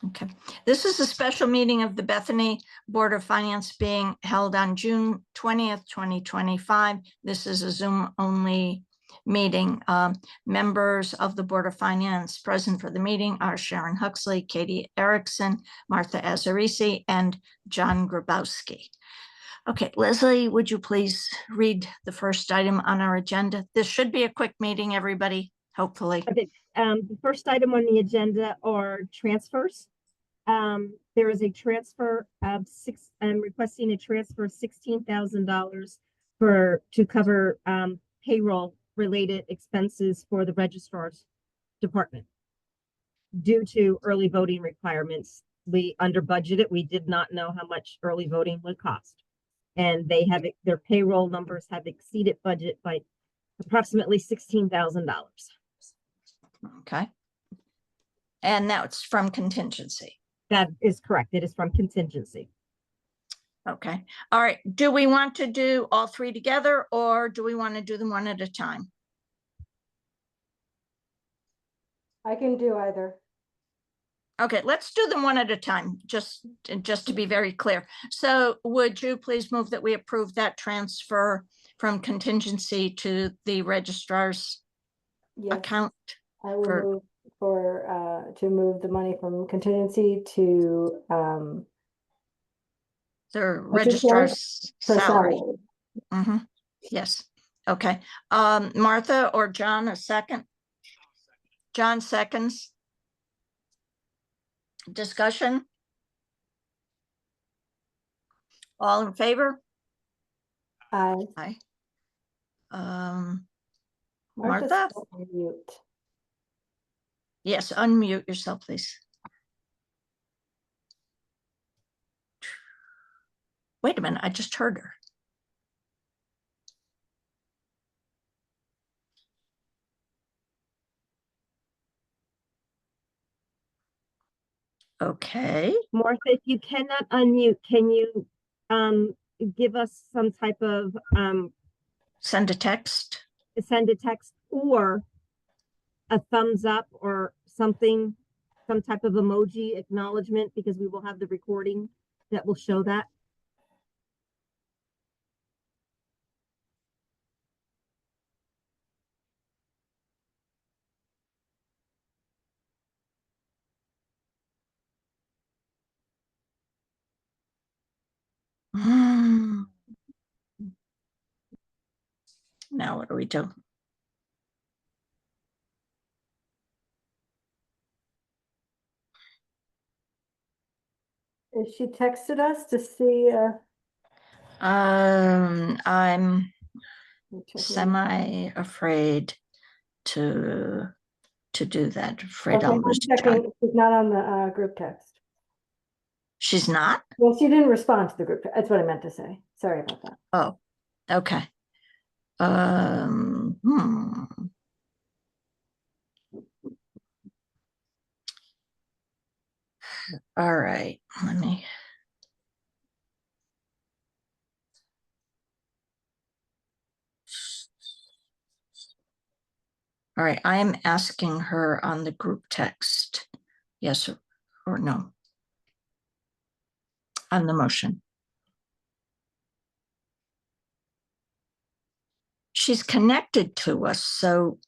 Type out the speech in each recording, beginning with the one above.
Okay, this is a special meeting of the Bethany Board of Finance being held on June 20th, 2025. This is a Zoom only meeting. Members of the Board of Finance present for the meeting are Sharon Huxley, Katie Erickson, Martha Azarisi, and John Grabowski. Okay, Leslie, would you please read the first item on our agenda? This should be a quick meeting, everybody, hopefully. Okay. The first item on the agenda are transfers. There is a transfer of I'm requesting a transfer of $16,000 to cover payroll related expenses for the registrar's department. Due to early voting requirements, we under budgeted. We did not know how much early voting would cost, and their payroll numbers have exceeded budget by approximately $16,000. Okay. And that's from contingency. That is correct. It is from contingency. Okay. All right. Do we want to do all three together, or do we want to do them one at a time? I can do either. Okay, let's do them one at a time, just to be very clear. So would you please move that we approve that transfer from contingency to the registrar's account? I will move to move the money from contingency to the registrar's salary. Mm-hmm. Yes. Okay. Martha or John, a second? John seconds. Discussion? All in favor? Aye. Aye. Martha? Mute. Yes, unmute yourself, please. Wait a minute, I just heard her. Okay. Martha, if you cannot unmute, can you give us some type of send a text or a thumbs up or something, some type of emoji acknowledgement, because we will have the recording that will show that. Now what do we do? She texted us to see. I'm semi afraid to do that. Afraid I'll lose track. She's not on the group text. She's not? Well, she didn't respond to the group. That's what I meant to say. Sorry about that. Oh, okay. All right, let me. All right, I am asking her on the group text, yes or no, on the motion. She's connected to us, so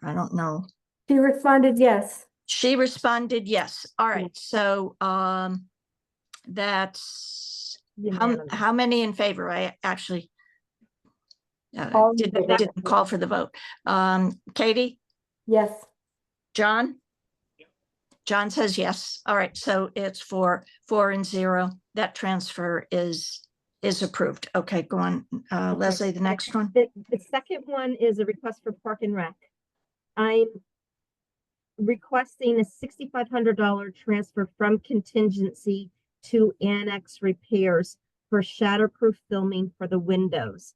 I don't know. She responded yes. She responded yes. All right, so that's how many in favor? I actually didn't call for the vote. Katie? Yes. John? John says yes. All right, so it's 4-0. That transfer is approved. Okay, go on. Leslie, the next one. The second one is a request for Park and Rec. I'm requesting a $6,500 transfer from contingency to annex repairs for shatterproof filming for the windows,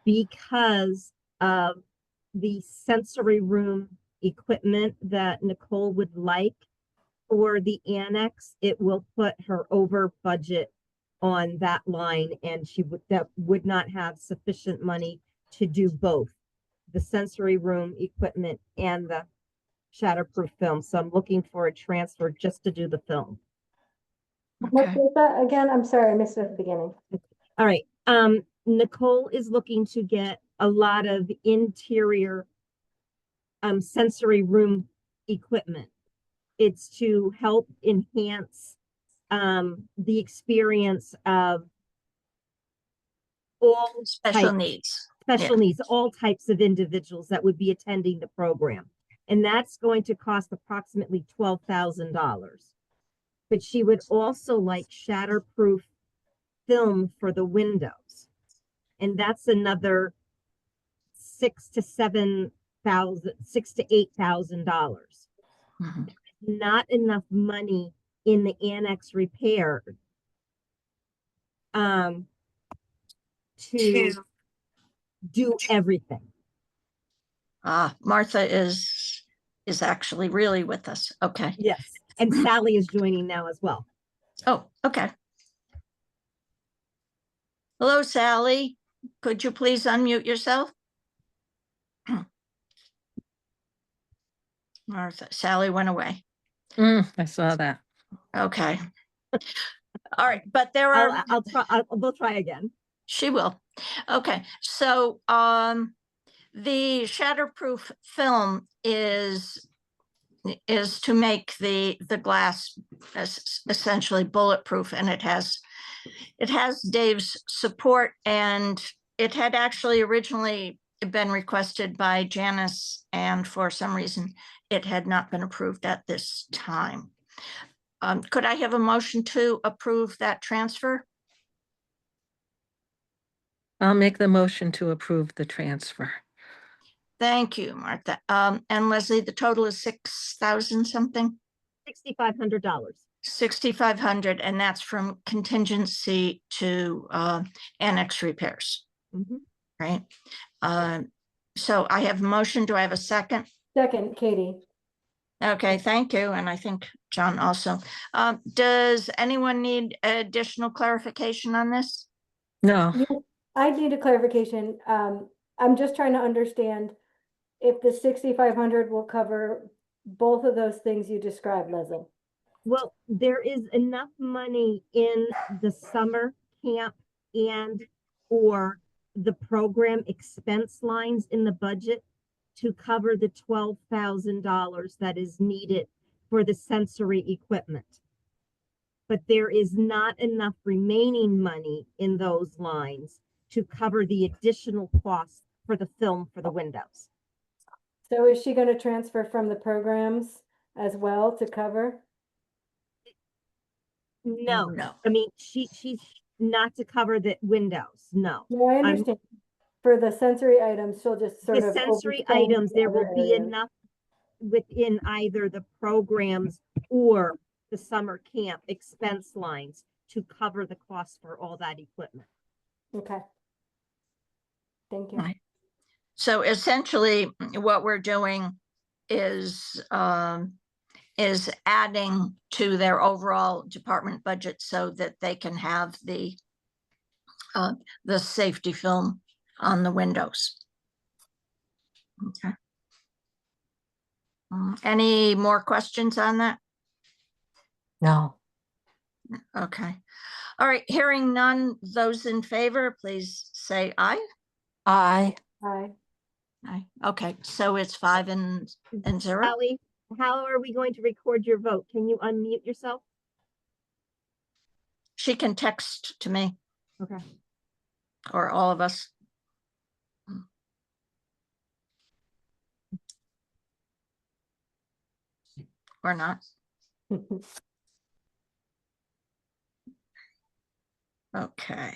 because of the sensory room equipment that Nicole would like for the annex. It will put her over budget on that line, and that would not have sufficient money to do both the sensory room equipment and the shatterproof film. So I'm looking for a transfer just to do the film. What Okay. was that again? I'm sorry, I missed it at the beginning. All right. Nicole is looking to get a lot of interior sensory room equipment. It's to help enhance the experience of all Special types, needs. special needs, all types of individuals that would be attending the program. And that's going to cost approximately $12,000. But she would also like shatterproof film for the windows. And that's another $6,000 to $8,000. Mhm. Not enough money in the annex repair to do everything. Martha is actually really with us. Okay. Yes. And Sally is joining now as well. Oh, okay. Hello, Sally. Could you please unmute yourself? Martha, Sally went away. I saw that. Okay. All right, but there are, I'll try, we'll try again. she will. Okay, so the shatterproof film is to make the glass essentially bulletproof, and it has Dave's support, and it had actually originally been requested by Janice, and for some reason it had not been approved at this time. Could I have a motion to approve that transfer? I'll make the motion to approve the transfer. Thank you, Martha. And Leslie, the total is 6,000 something? $6,500. 6,500, and that's from contingency to annex repairs, right? So I have a motion. Do I have a second? Second, Katie. Okay, thank you. And I think John also. Does anyone need additional clarification on this? No, Yes, I need a clarification. I'm just trying to understand if the 6,500 will cover both of those things you described, Leslie. Well, there is enough money in the summer camp and or the program expense lines in the budget to cover the $12,000 that is needed for the sensory equipment. But there is not enough remaining money in those lines to cover the additional costs for the film for the windows. So is she going to transfer from the programs as well to cover? No, No. I mean, she's not to cover the windows. No. No, I understand. For the sensory items, she'll just sort The of sensory overspend items, in there will other be areas. enough within either the programs or the summer camp expense lines to cover the cost for all that equipment. Okay. Thank you. Right. So essentially, what we're doing is adding to their overall department budget so that they can have the safety film on the windows. Okay. Any more questions on that? no. Okay. All right, hearing none, those in favor, please say aye. I, Aye. Aye. Okay, so it's 5 and 0. Sally, how are we going to record your vote? Can you unmute yourself? She can text to me Okay. or all of us. Or not. Okay.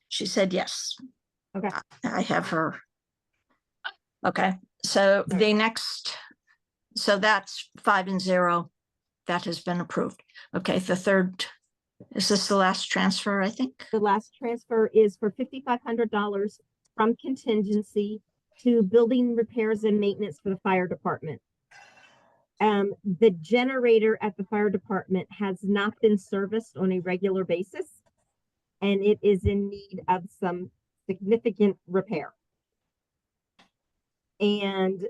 She said yes. Okay. I have her. Okay, so the next, so that's 5 and 0. That has been approved. Okay, the third, is this the last transfer, I think? The last transfer is for $5,500 from contingency to building repairs and maintenance for the fire department. The generator at the fire department has not been serviced on a regular basis, and it is in need of some significant repair. And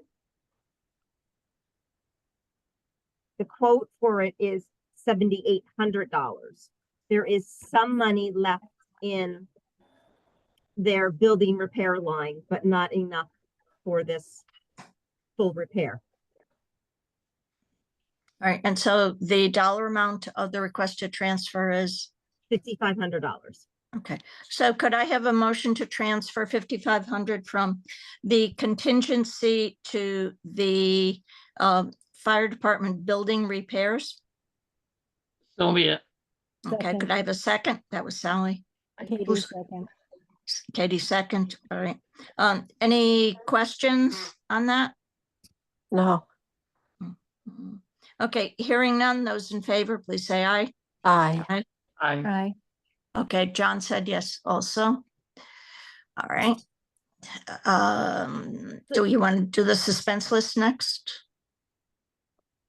The quote for it is $7,800. There is some money left in their building repair line, but not enough for this full repair. All right, and so the dollar amount of the requested transfer is, $5,500. okay. So could I have a motion to transfer 5,500 from the contingency to the fire department building repairs? So be it. Okay, Second. could I have a second? That was Sally. Katie, Who's- second. Katie, second. All right. Any questions on that? No, Mhm. Okay, hearing none, those in favor, please say aye. aye. I, Aye. Okay, John said yes also. All right. Do you want to do the suspense list next?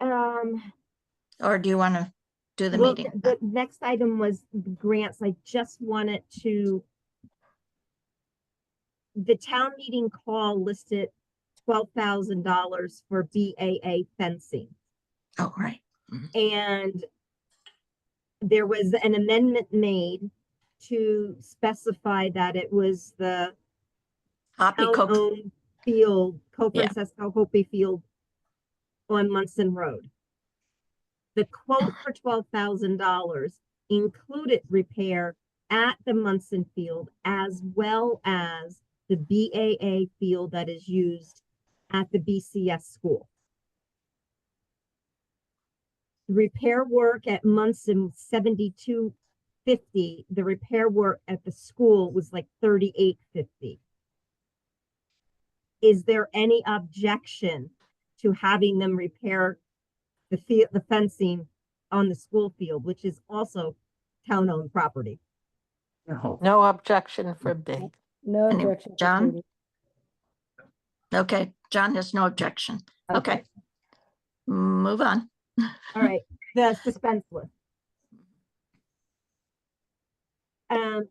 Or do you want to do the Well, meeting? the next item was grants. I just wanted to. The town meeting call listed $12,000 for BAA fencing. Oh, right. And there was an amendment made to specify that it was the Hoppy Cook, town-owned field, Co-Francesco Hopi Field on Munson Road. The quote for $12,000 included repair at the Munson Field as well as the BAA field that is used at the BCS school. The repair work at Munson was $72.50. The repair work at the school was like $38.50. Is there any objection to having them repair the fencing on the school field, which is also town-owned property? no. No objection for B. No Any- objection. for John? Katie. Okay, John has no objection. Okay. Move on. All right, the suspense list.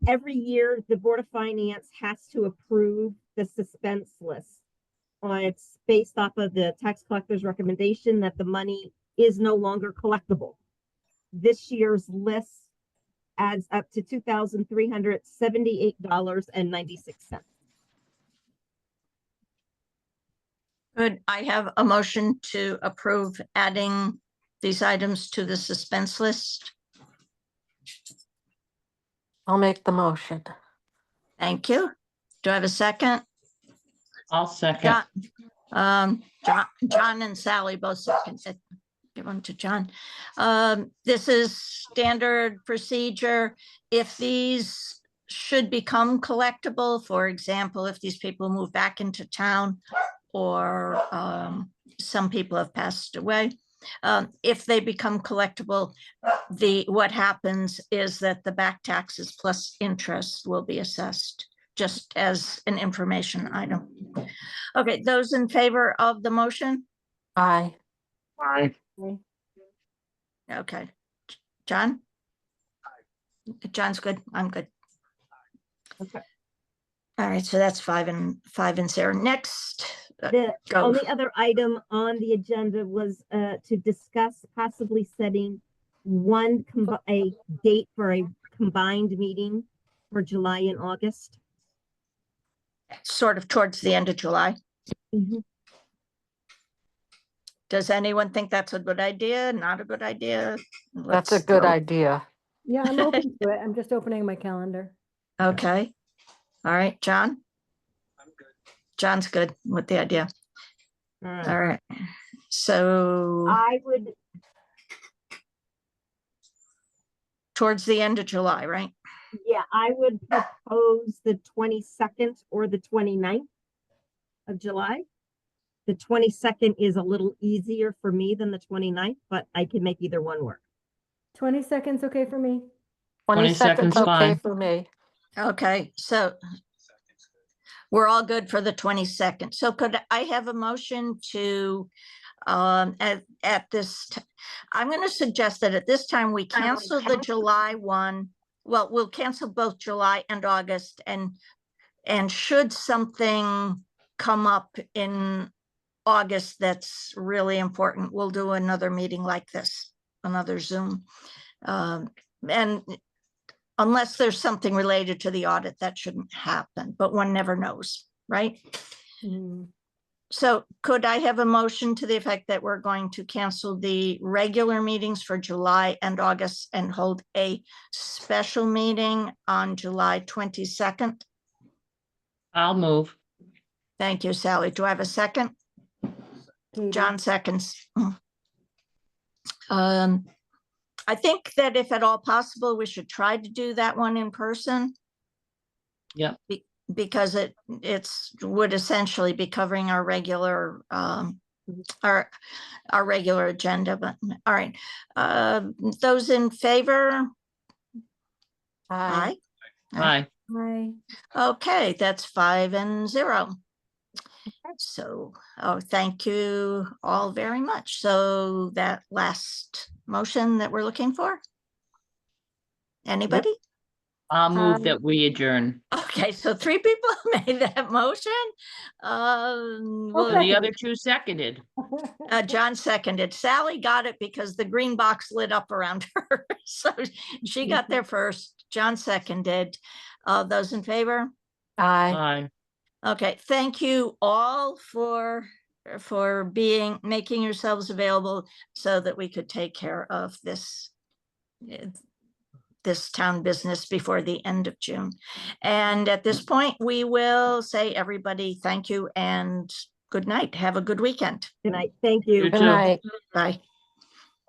Every year, the Board of Finance has to approve the suspense list. It's based off of the tax collector's recommendation that the money is no longer collectible. This year's list adds up to $2,378.96. Good. I have a motion to approve adding these items to the suspense list. I'll make the motion. Thank you. Do I have a second? I'll second. John and Sally both seconded. Give one to John. This is standard procedure. If these should become collectible, for example, if these people move back into town or some people have passed away, if they become collectible, what happens is that the back taxes plus interest will be assessed, just as an information item. Okay, those in favor of the motion? Aye. I, Okay. John? John's good. I'm good. Okay. All right, so that's five and Sarah. Next, The go. only other item on the agenda was to discuss possibly setting a date for a combined meeting for July and August. Sort of towards the end of July. Does anyone think that's a good idea? Not a good idea? That's a Let's good go. idea. Yeah, I'm open to it. I'm just opening my calendar. Okay. All right, John? John's good with the idea. All right. All right. So I would, towards the end of July, right? yeah, I would propose the 22nd or the 29th of July. The 22nd is a little easier for me than the 29th, but I can make either one work. 20 seconds, okay for me? 20 seconds, 22nd's okay fine. for me. Okay, so we're all good for the 22nd. So could I have a motion to, at this, I'm going to suggest that at this time we cancel the July one. Well, we'll cancel both July and August, and should something come up in August that's really important, we'll do another meeting like this, another Zoom. And unless there's something related to the audit, that shouldn't happen, but one never knows, right? Mm. So could I have a motion to the effect that we're going to cancel the regular meetings for July and August and hold a special meeting on July 22nd? I'll move. Thank you, Sally. Do I have a second? Katie? John seconds. I think that if at all possible, we should try to do that one in person. Yep. Because it's would essentially be covering our regular our regular agenda, but all right. Those in favor? Aye. Aye. Hi. Okay, that's 5-0. So, oh, thank you all very much. So that last motion that we're looking for? Anybody? I'll move Aye. that we adjourn. Okay, so 3 people made that motion. Well, So the seconded. other 2 seconded. John seconded. Sally got it because the green box lit up around her. So she got there first. John seconded. Those in favor? Aye. Okay, thank you all for making yourselves available so that we could take care of this town business before the end of June. And at this point, we will say everybody, thank you and good night. Have a good weekend. Good night. Thank you. You Good too. night. Bye.